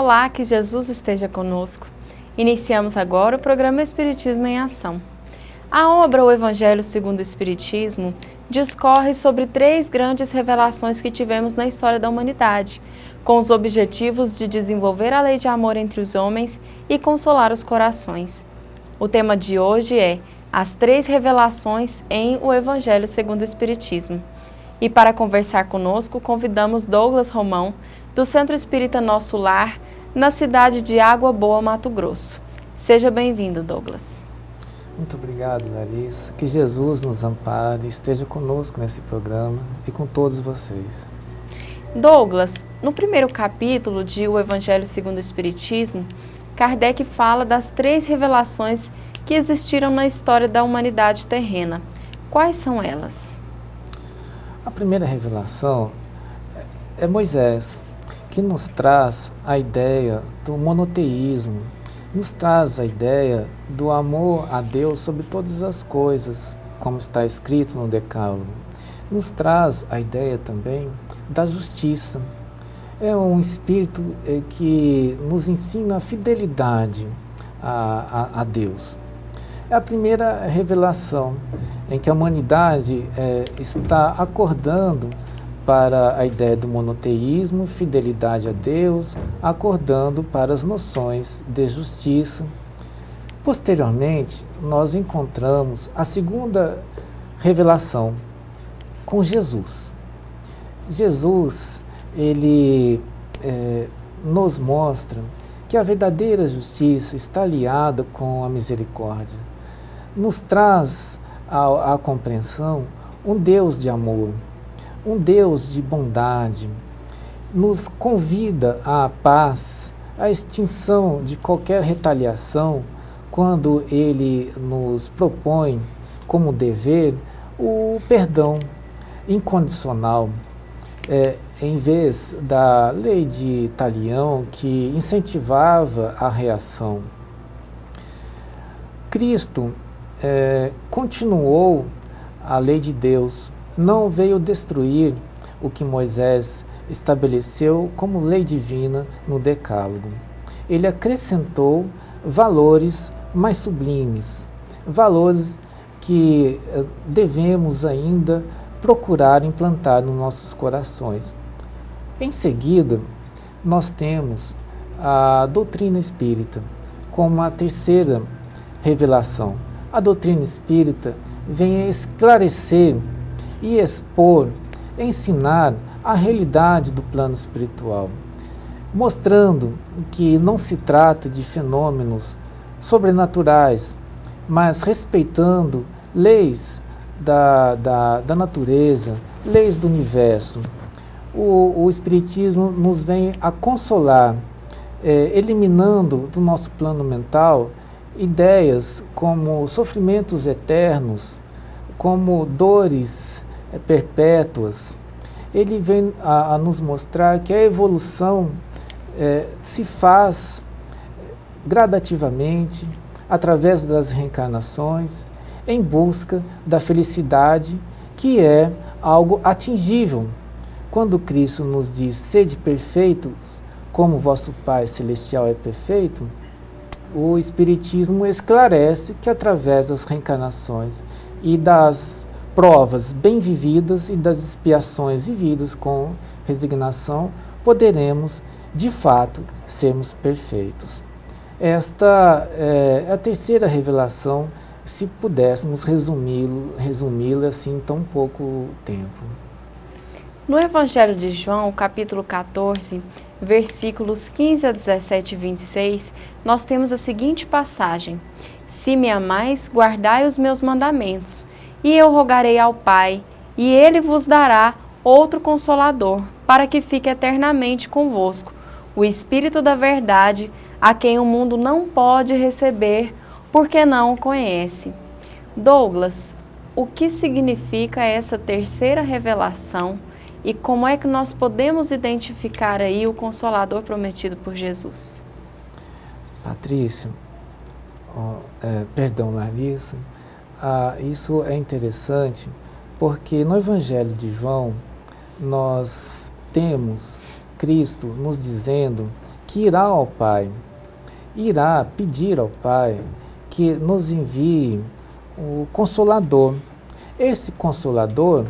Olá, que Jesus esteja conosco. Iniciamos agora o programa Espiritismo em Ação. A obra O Evangelho segundo o Espiritismo discorre sobre 3 grandes revelações que tivemos na história da humanidade, com os objetivos de desenvolver a lei de amor entre os homens e consolar os corações. O tema de hoje é as 3 revelações em O Evangelho segundo o Espiritismo. E para conversar conosco, convidamos Douglas Romão, do Centro Espírita Nosso Lar, na cidade de Água Boa, Mato Grosso. Seja bem-vindo, Douglas. Muito obrigado, Larissa. Que Jesus nos ampare, esteja conosco nesse programa e com todos vocês. Douglas, no primeiro capítulo de O Evangelho segundo o Espiritismo, Kardec fala das 3 revelações que existiram na história da humanidade terrena. Quais são elas? A primeira revelação é Moisés, que nos traz a ideia do monoteísmo, nos traz a ideia do amor a Deus sobre todas as coisas, como está escrito no Decálogo. Nos traz a ideia também da justiça. É um espírito que nos ensina a fidelidade a Deus. É a primeira revelação em que a humanidade está acordando para a ideia do monoteísmo, fidelidade a Deus, acordando para as noções de justiça. Posteriormente, nós encontramos a segunda revelação com Jesus. Jesus, ele nos mostra que a verdadeira justiça está aliada com a misericórdia. Nos traz à compreensão um Deus de amor, um Deus de bondade, nos convida à paz, à extinção de qualquer retaliação, quando Ele nos propõe como dever o perdão incondicional, em vez da lei de Talião, que incentivava a reação. Cristo continuou a lei de Deus, não veio destruir o que Moisés estabeleceu como lei divina no Decálogo. Ele acrescentou valores mais sublimes, valores que devemos ainda procurar implantar nos nossos corações. Em seguida, nós temos a doutrina espírita como a terceira revelação. A doutrina espírita vem a esclarecer e expor, ensinar a realidade do plano espiritual, mostrando que não se trata de fenômenos sobrenaturais, mas respeitando leis da natureza, leis do universo. O Espiritismo nos vem a consolar, eliminando do nosso plano mental ideias como sofrimentos eternos, como dores perpétuas. Ele vem a nos mostrar que a evolução se faz gradativamente, através das reencarnações, em busca da felicidade, que é algo atingível. Quando Cristo nos diz, sede perfeitos, como vosso Pai Celestial é perfeito, o Espiritismo esclarece que através das reencarnações e das provas bem vividas e das expiações vividas com resignação, poderemos, de fato, sermos perfeitos. Esta é a terceira revelação, se pudéssemos resumi-la assim em tão pouco tempo. No Evangelho de João, capítulo 14, versículos 15 a 17 e 26, nós temos a seguinte passagem: Se me amais, guardai os meus mandamentos, e eu rogarei ao Pai, e Ele vos dará outro Consolador, para que fique eternamente convosco, o Espírito da Verdade, a quem o mundo não pode receber, porque não o conhece. Douglas, o que significa essa terceira revelação e como é que nós podemos identificar aí o Consolador prometido por Jesus? Patrícia, Larissa, isso é interessante porque no Evangelho de João nós temos Cristo nos dizendo que irá ao Pai, irá pedir ao Pai que nos envie o Consolador. Esse Consolador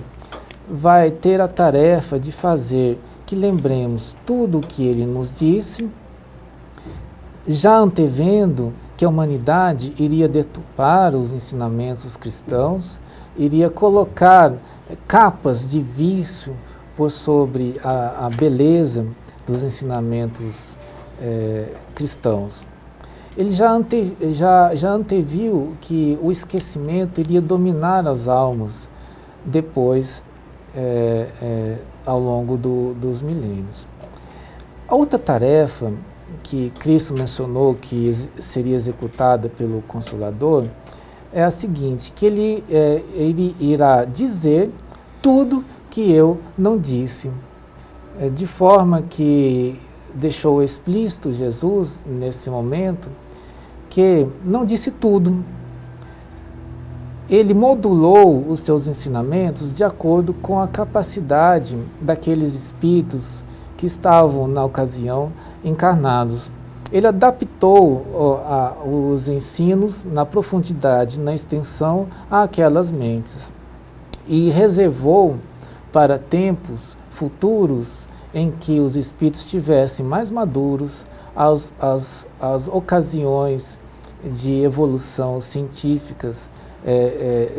vai ter a tarefa de fazer que lembremos tudo o que ele nos disse, já antevendo que a humanidade iria deturpar os ensinamentos cristãos, iria colocar capas de vício por sobre a beleza dos ensinamentos cristãos. Ele já anteviu que o esquecimento iria dominar as almas depois, ao longo dos milênios. A outra tarefa que Cristo mencionou que seria executada pelo Consolador é a seguinte, que ele irá dizer tudo que eu não disse, de forma que deixou explícito Jesus, nesse momento, que não disse tudo. Ele modulou os seus ensinamentos de acordo com a capacidade daqueles espíritos que estavam, na ocasião, encarnados. Ele adaptou os ensinos na profundidade, na extensão, àquelas mentes e reservou para tempos futuros em que os espíritos estivessem mais maduros, as ocasiões de evolução científicas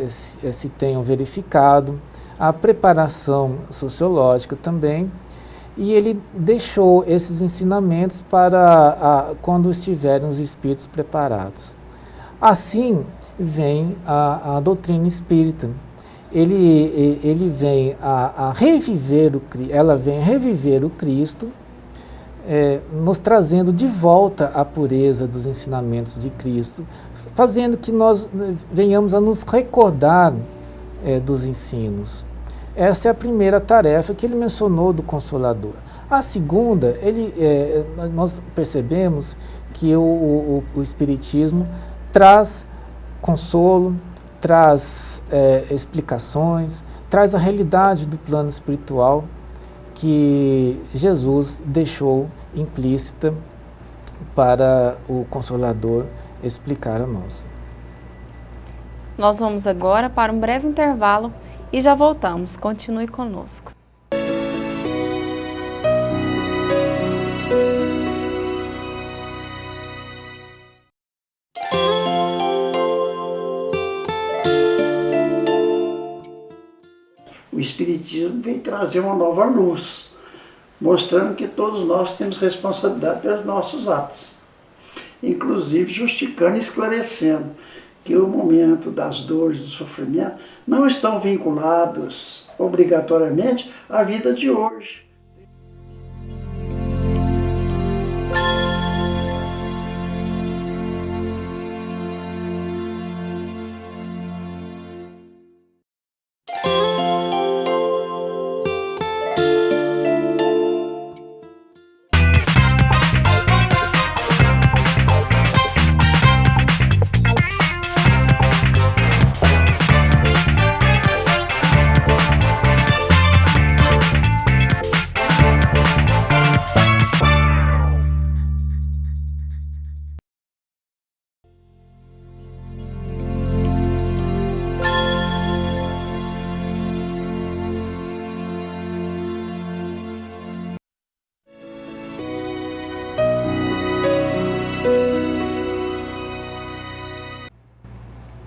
se tenham verificado, a preparação sociológica também, e ele deixou esses ensinamentos para quando estiverem os espíritos preparados. Assim vem a doutrina espírita. Ele vem ela vem a reviver o Cristo, nos trazendo de volta a pureza dos ensinamentos de Cristo, fazendo que nós venhamos a nos recordar dos ensinos. Essa é a primeira tarefa que ele mencionou do Consolador. A segunda, nós percebemos que o Espiritismo traz consolo, traz explicações, traz a realidade do plano espiritual que Jesus deixou implícita para o Consolador explicar a nós. Nós vamos agora para um breve intervalo e já voltamos. Continue conosco. O Espiritismo vem trazer uma nova luz, mostrando que todos nós temos responsabilidade pelos nossos atos, inclusive justificando e esclarecendo que o momento das dores, do sofrimento, não estão vinculados obrigatoriamente à vida de hoje.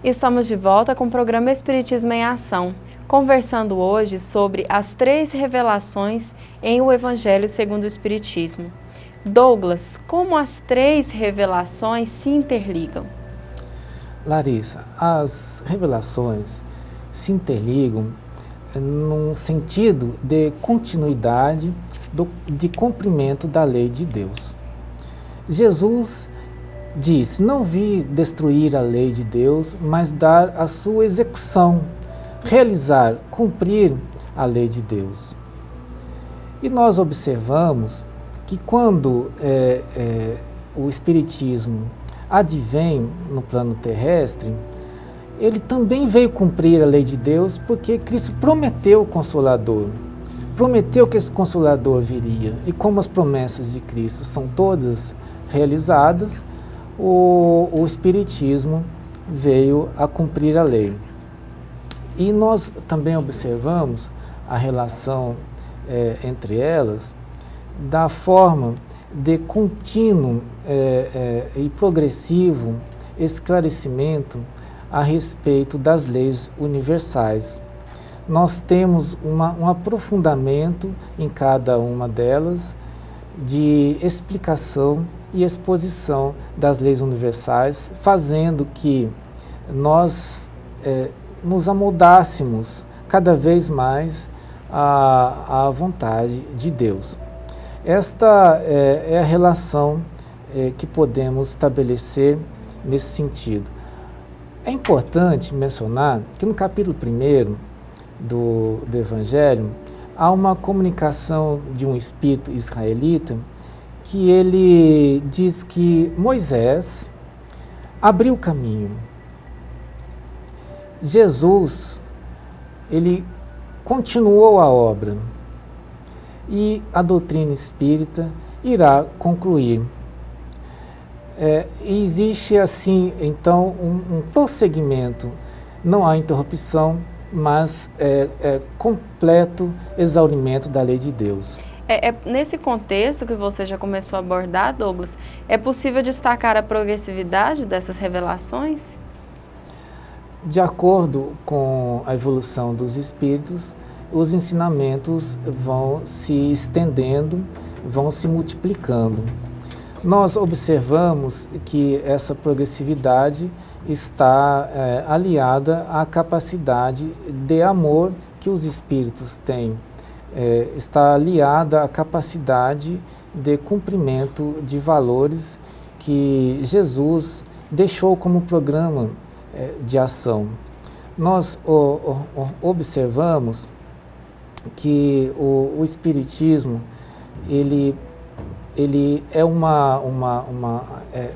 Estamos de volta com o programa Espiritismo em Ação, conversando hoje sobre as 3 revelações em o Evangelho segundo o Espiritismo. Douglas, como as 3 revelações se interligam? Larissa, as revelações se interligam num sentido de continuidade, de cumprimento da lei de Deus. Jesus disse: não vi destruir a lei de Deus, mas dar a sua execução, realizar, cumprir a lei de Deus. E nós observamos que quando o Espiritismo advém no plano terrestre, ele também veio cumprir a lei de Deus, porque Cristo prometeu o Consolador. prometeu que esse Consolador viria. E como as promessas de Cristo são todas realizadas, o Espiritismo veio a cumprir a lei. E nós também observamos a relação entre elas da forma de contínuo e progressivo esclarecimento a respeito das leis universais. Nós temos um aprofundamento em cada uma delas de explicação e exposição das leis universais, fazendo que nós nos amoldássemos cada vez mais à vontade de Deus. Esta é a relação que podemos estabelecer nesse sentido. É importante mencionar que no capítulo 1 do Evangelho há uma comunicação de um espírito israelita que ele diz que Moisés abriu o caminho. Jesus, ele continuou a obra e a doutrina espírita irá concluir. E existe assim, então, um prosseguimento, não há interrupção, mas completo exaurimento da lei de Deus. Nesse contexto que você já começou a abordar, Douglas, é possível destacar a progressividade dessas revelações? De acordo com a evolução dos espíritos, os ensinamentos vão se estendendo, vão se multiplicando. Nós observamos que essa progressividade está aliada à capacidade de amor que os espíritos têm, está aliada à capacidade de cumprimento de valores que Jesus deixou como programa de ação. Nós observamos que o Espiritismo ele é uma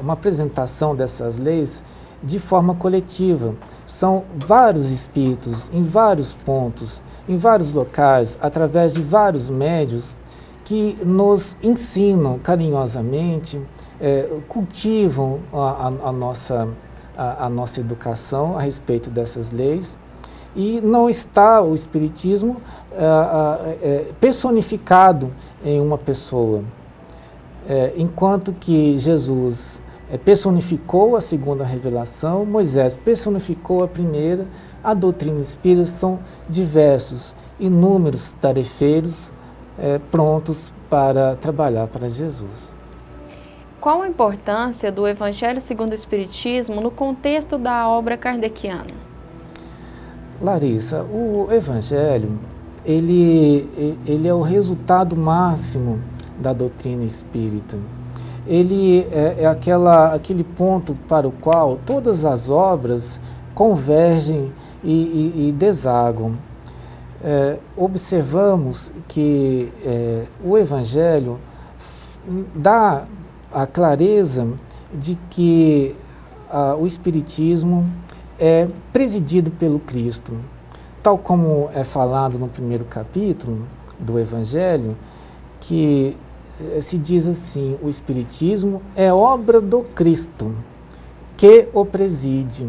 apresentação dessas leis de forma coletiva. São vários espíritos, em vários pontos, em vários locais, através de vários médios, que nos ensinam carinhosamente, cultivam a nossa educação a respeito dessas leis. E não está o Espiritismo personificado em uma pessoa. Enquanto que Jesus personificou a segunda revelação, Moisés personificou a primeira, a doutrina espírita são diversos, inúmeros tarefeiros prontos para trabalhar para Jesus. Qual a importância do Evangelho segundo o Espiritismo no contexto da obra kardeciana? Larissa, o Evangelho ele é o resultado máximo da doutrina espírita. Ele é aquele ponto para o qual todas as obras convergem e desaguam. Observamos que o Evangelho dá a clareza de que o Espiritismo é presidido pelo Cristo. Tal como é falado no primeiro capítulo do Evangelho, que se diz assim: o Espiritismo é obra do Cristo, que o preside.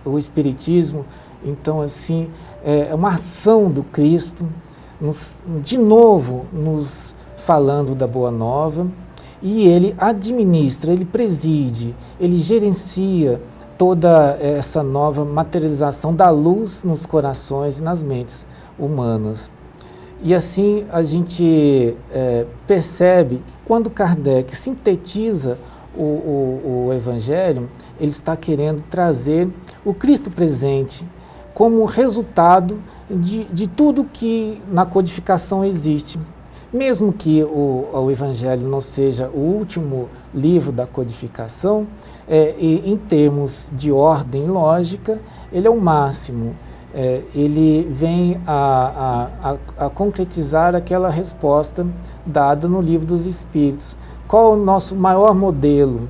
O Espiritismo, então, assim, é uma ação do Cristo, de novo nos falando da Boa Nova, e ele administra, ele preside, ele gerencia toda essa nova materialização da luz nos corações e nas mentes humanas. E assim a gente percebe que quando Kardec sintetiza o Evangelho, ele está querendo trazer o Cristo presente como resultado de tudo que na codificação existe. Mesmo que o Evangelho não seja o último livro da codificação, em termos de ordem lógica, ele é o máximo. Ele vem a concretizar aquela resposta dada no Livro dos Espíritos. Qual o nosso maior modelo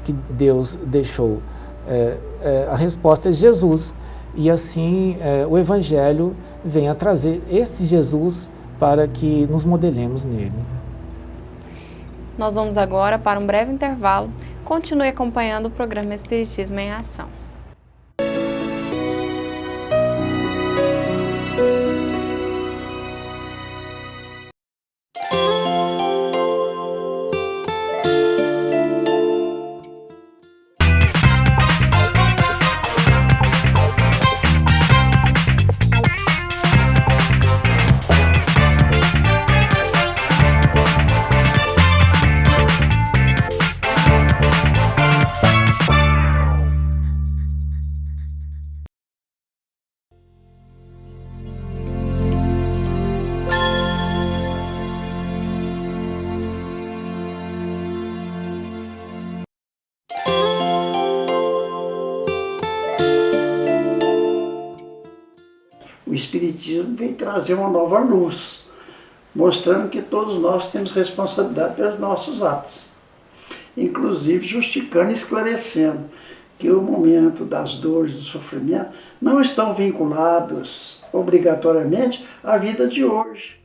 que Deus deixou? A resposta é Jesus. e assim o Evangelho vem a trazer esse Jesus para que nos modelemos nele. Nós vamos agora para um breve intervalo. Continue acompanhando o programa Espiritismo em Ação. O Espiritismo vem trazer uma nova luz, mostrando que todos nós temos responsabilidade pelos nossos atos, inclusive justificando e esclarecendo que o momento das dores, do sofrimento, não estão vinculados obrigatoriamente à vida de hoje.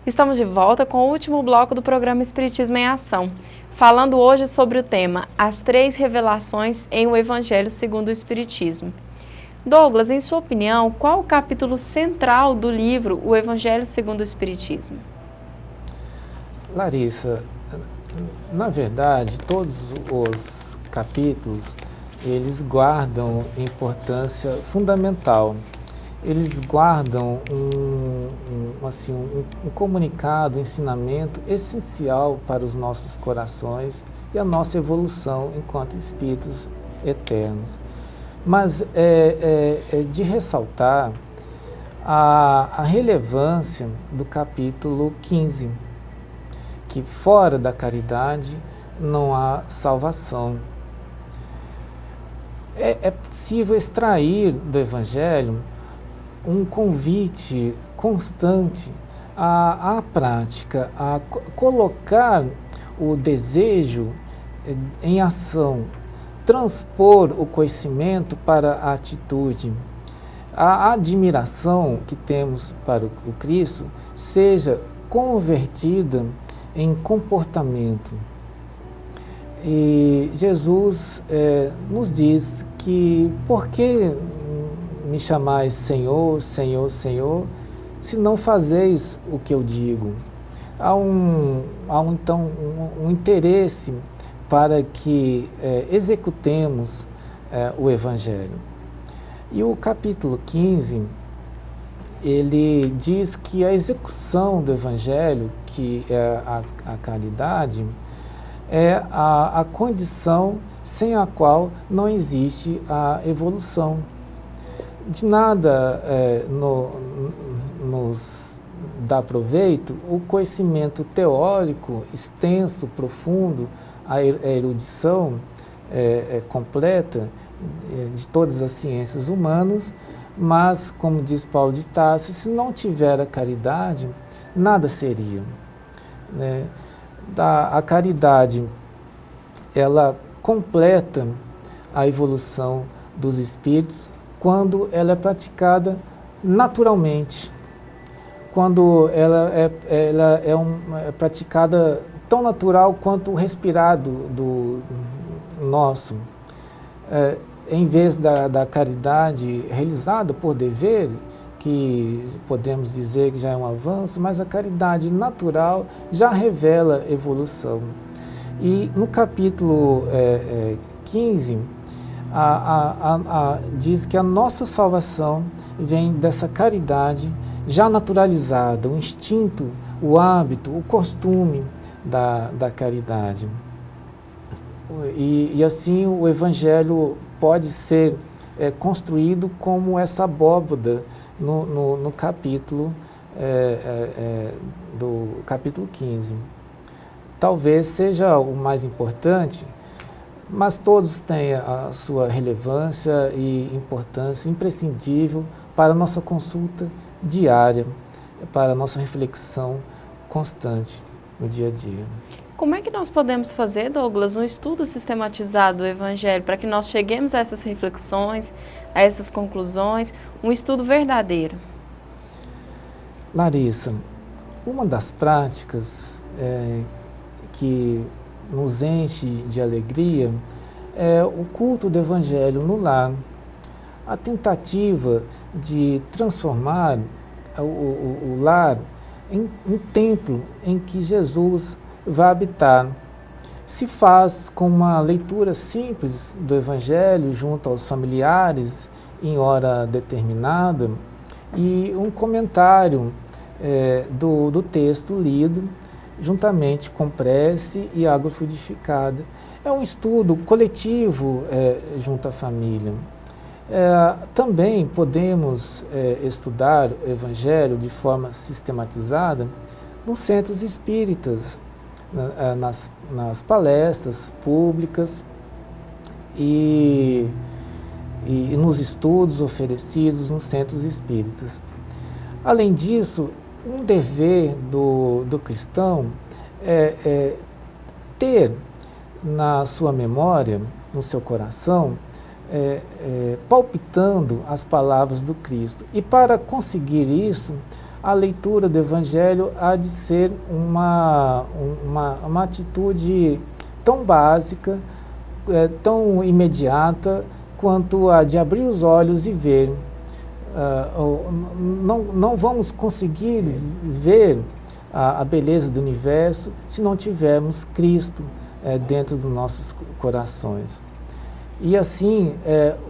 Estamos de volta com o último bloco do programa Espiritismo em Ação, falando hoje sobre o tema As 3 Revelações em o Evangelho segundo o Espiritismo. Douglas, em sua opinião, qual o capítulo central do livro O Evangelho segundo o Espiritismo? Larissa, na verdade, todos os capítulos, eles guardam importância fundamental. Eles guardam um comunicado, um ensinamento essencial para os nossos corações e a nossa evolução enquanto espíritos eternos. Mas é de ressaltar a relevância do capítulo 15, que fora da caridade não há salvação. É possível extrair do Evangelho um convite constante à prática, a colocar o desejo em ação, transpor o conhecimento para a atitude. A admiração que temos para o Cristo seja convertida em comportamento. E Jesus nos diz que por que me chamais Senhor, Senhor, Senhor, se não fazeis o que eu digo? Há então um interesse para que executemos o Evangelho. E o capítulo 15, ele diz que a execução do Evangelho, que é a caridade, é a condição sem a qual não existe a evolução. De nada nos dá proveito o conhecimento teórico extenso, profundo, a erudição completa de todas as ciências humanas, mas, como diz Paulo de Tarso, se não tiver a caridade, nada seria, né? A caridade, ela completa a evolução dos espíritos quando ela é praticada naturalmente, quando ela é praticada tão natural quanto o respirado do nosso. Em vez da caridade realizada por dever, que podemos dizer que já é um avanço, mas a caridade natural já revela evolução. E no capítulo 15, diz que a nossa salvação vem dessa caridade já naturalizada, o instinto, o hábito, o costume da caridade. E assim o Evangelho pode ser construído como essa abóbada no capítulo do capítulo 15. Talvez seja o mais importante, mas todos têm a sua relevância e importância imprescindível para a nossa consulta diária, para a nossa reflexão constante no dia a dia. Como é que nós podemos fazer, Douglas, um estudo sistematizado do Evangelho para que nós cheguemos a essas reflexões, a essas conclusões, um estudo verdadeiro? Larissa, uma das práticas que nos enche de alegria é o culto do Evangelho no lar. A tentativa de transformar o lar em um templo em que Jesus vai habitar. Se faz com uma leitura simples do Evangelho junto aos familiares em hora determinada e um comentário do texto lido juntamente com prece e água fluidificada. É um estudo coletivo junto à família. Também podemos estudar o Evangelho de forma sistematizada nos centros espíritas, nas palestras públicas e nos estudos oferecidos nos centros espíritas. Além disso, um dever do cristão é ter na sua memória, no seu coração, palpitando as palavras do Cristo. E para conseguir isso, a leitura do Evangelho há de ser uma atitude tão básica, tão imediata, quanto a de abrir os olhos e ver. Não vamos conseguir ver a beleza do universo se não tivermos Cristo dentro dos nossos corações. E assim,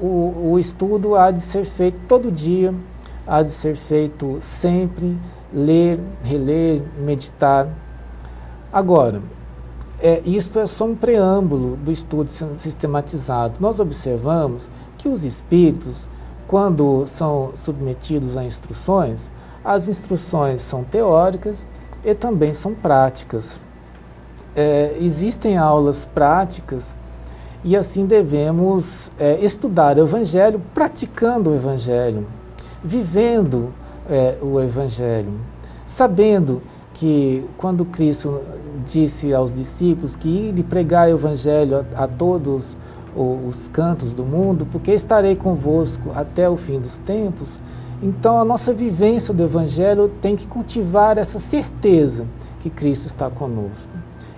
o estudo há de ser feito todo dia, há de ser feito sempre, ler, reler, meditar. Agora, isto é só um preâmbulo do estudo sistematizado. Nós observamos que os espíritos, quando são submetidos a instruções, as instruções são teóricas e também são práticas. Existem aulas práticas e assim devemos estudar o Evangelho praticando o Evangelho, vivendo o Evangelho, sabendo que quando Cristo disse aos discípulos que ide pregar o Evangelho a todos os cantos do mundo, porque estarei convosco até o fim dos tempos, então a nossa vivência do Evangelho tem que cultivar essa certeza que Cristo está conosco.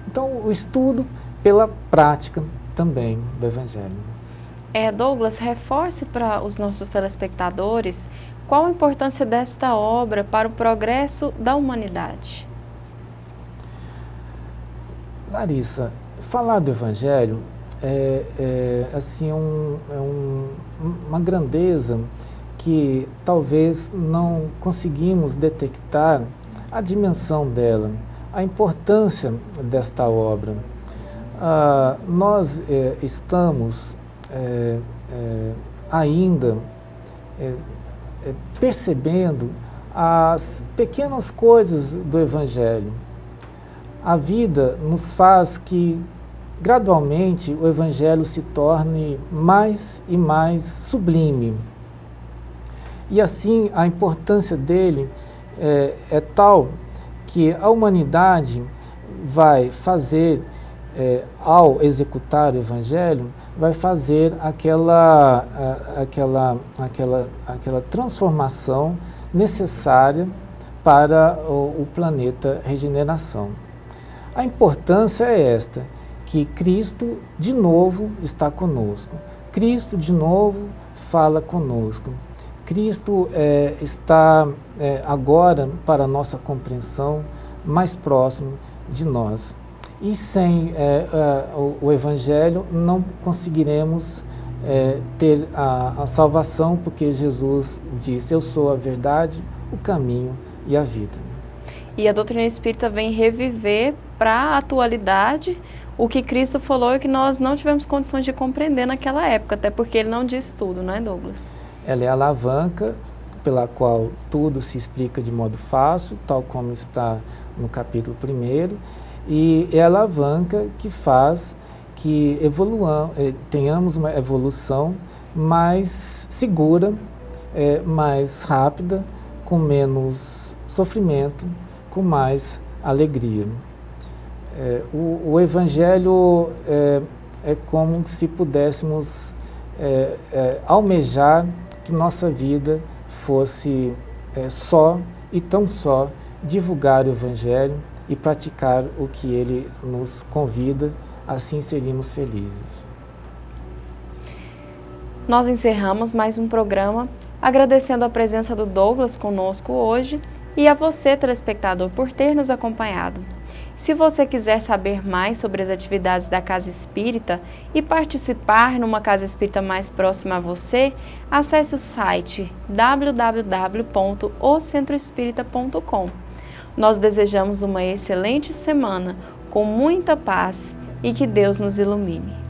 Então o estudo pela prática também do Evangelho. Douglas, reforce para os nossos telespectadores qual a importância desta obra para o progresso da humanidade. Larissa, falar do Evangelho assim, uma grandeza que talvez não conseguimos detectar a dimensão dela, a importância desta obra. Nós estamos ainda percebendo as pequenas coisas do Evangelho. A vida nos faz que, gradualmente, o Evangelho se torne mais e mais sublime. E assim, a importância dele é tal que a humanidade vai fazer, ao executar o Evangelho, vai fazer aquela transformação necessária para o planeta regeneração. A importância é esta, que Cristo de novo está conosco. Cristo de novo fala conosco. Cristo está agora, para a nossa compreensão, mais próximo de nós. E sem o Evangelho não conseguiremos ter a salvação, porque Jesus disse: eu sou a verdade, o caminho e a vida. E a doutrina espírita vem reviver para a atualidade o que Cristo falou e que nós não tivemos condições de compreender naquela época, até porque ele não diz tudo, não é, Douglas? Ela é a alavanca pela qual tudo se explica de modo fácil, tal como está no capítulo 1, e é a alavanca que faz que tenhamos uma evolução mais segura, mais rápida, com menos sofrimento, com mais alegria. O Evangelho é como se pudéssemos almejar que nossa vida fosse só e tão só divulgar o Evangelho e praticar o que ele nos convida, assim seríamos felizes. Nós encerramos mais um programa agradecendo a presença do Douglas conosco hoje e a você, telespectador, por ter nos acompanhado. Se você quiser saber mais sobre as atividades da Casa Espírita e participar numa Casa Espírita mais próxima a você, acesse o site www.ocentroespírita.com. Nós desejamos uma excelente semana, com muita paz e que Deus nos ilumine.